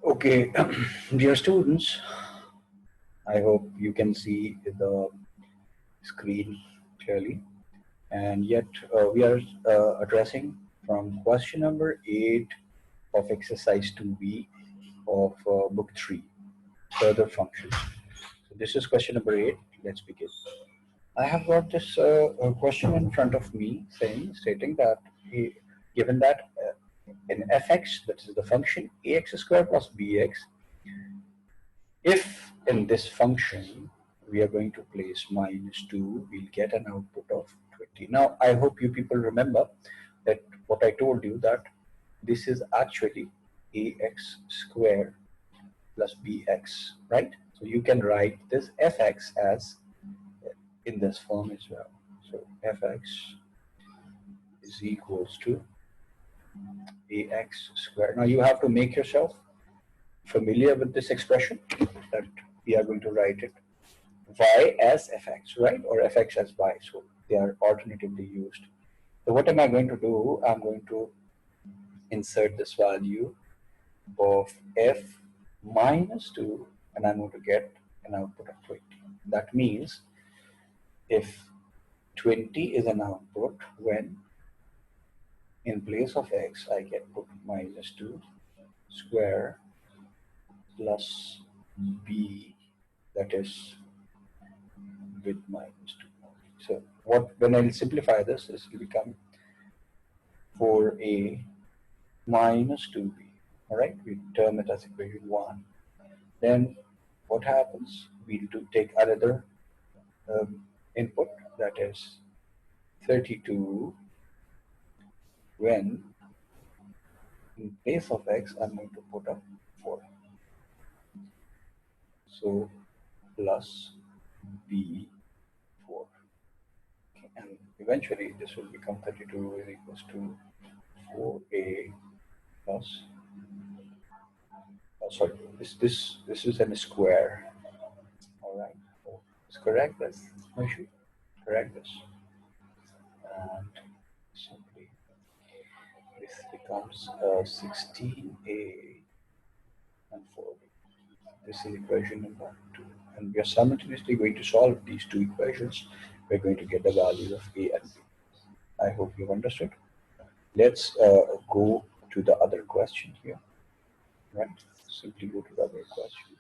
Okay, dear students, I hope you can see the screen clearly. And yet we are addressing from question number 8 of exercise 2B of book 3, further functions. So this is question number 8. Let's begin. I have got this question in front of me stating that given that in fx, that is the function ax squared plus bx, if in this function we are going to place -2, we'll get an output of 20. Now, I hope you people remember that what I told you, that this is actually ax squared plus bx, right? So you can write this fx as in this form as well. So fx is equals to ax squared. Now you have to make yourself familiar with this expression that we are going to write it y as fx, right? Or fx as y. So they are alternatively used. So what am I going to do? I'm going to insert this value of f -2, and I'm going to get an output of 20. That means if 20 is an output, when in place of x I get put -2 square plus b, that is with -2. So what, when I'll simplify this, this will become 4a minus 2b. All right, we term it as equation 1. Then what happens? We'll take another input, that is 32, when in place of x I'm going to put up 4. So plus b 4. Okay. And eventually this will become 32 is equals to 4a plus, sorry, this is a square. All right, so let's correct this. No issue. Correct this, and simply this becomes 16a and 4b. This is equation number 2, and we are simultaneously going to solve these two equations. We're going to get the values of a and b. I hope you've understood. Let's go to the other question here. Right? Simply go to the other question.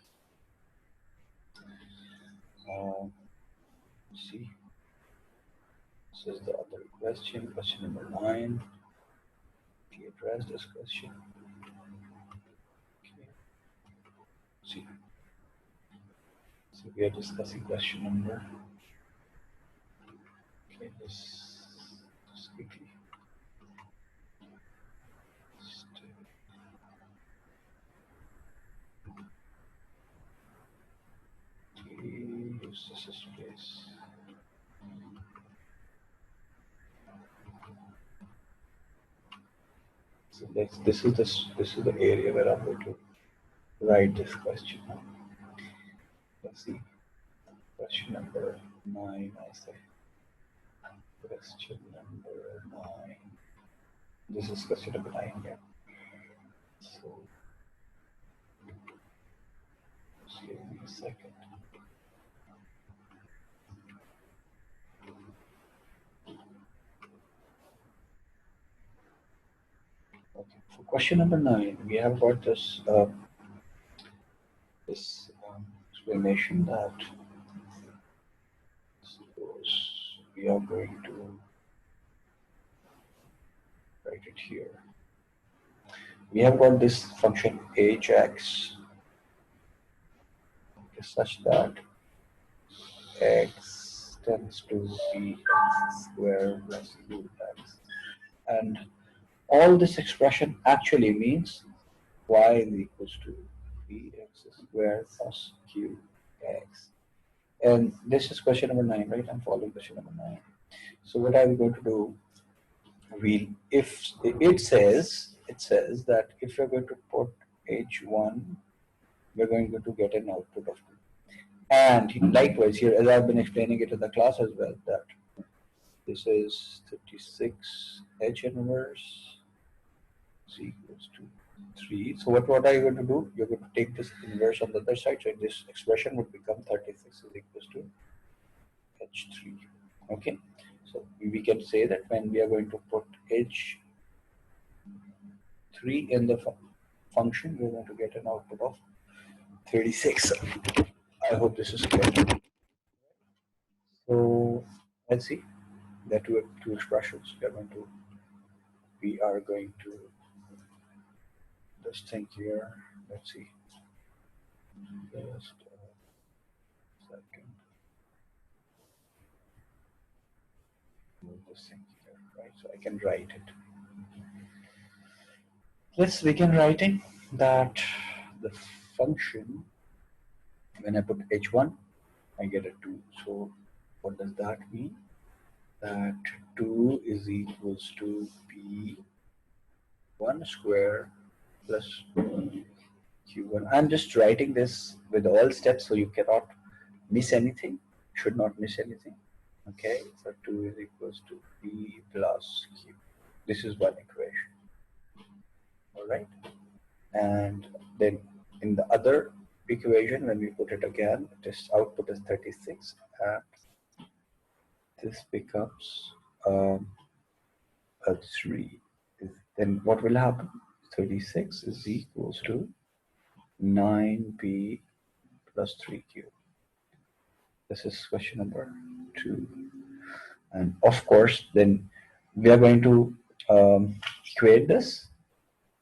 See, this is the other question, question number 9. We address this question. Okay. See, so we are discussing question number. Okay, this just quickly. Use this as place. So this is the area where I'm going to write this question. Let's see. Question number 9, I say. Question number 9. This is question number 9, yeah. So just give me a second. Okay, for question number 9, we have got this explanation that suppose we are going to write it here. We have got this function hx is such that x tends to be x squared plus ux, and all this expression actually means y is equals to bx squared plus qx. And this is question number 9, right? I'm following question number 9. So what are we going to do? If it says that if you're going to put h1, we're going to get an output of 2. And likewise here, as I've been explaining it in the class as well, that this is 36 h inverse z equals to 3. So what are you going to do? You're going to take this inverse on the other side. So this expression would become 36 is equals to h3. Okay. So we can say that when we are going to put h3 in the function, we're going to get an output of 36. I hope this is clear. So let's see. There are two expressions. We are going to just think here. Let's see. Just a second. Move this thing here, right? So I can write it. Let's begin writing that the function, when I put h1, I get a 2. So what does that mean? That 2 is equals to p1 square plus q1. I'm just writing this with all steps so you cannot miss anything, should not miss anything. Okay, so 2 is equals to p plus q. This is one equation. All right. And then in the other equation, when we put it again, this output is 36, and this becomes a 3. Then what will happen? 36 is equals to 9p plus 3q. This is question number 2. And of course, then we are going to equate this.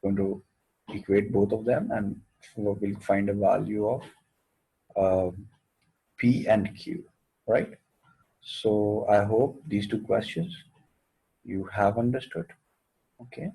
Going to equate both of them, and we'll find a value of P and Q, right? So I hope these two questions you have understood. Okay.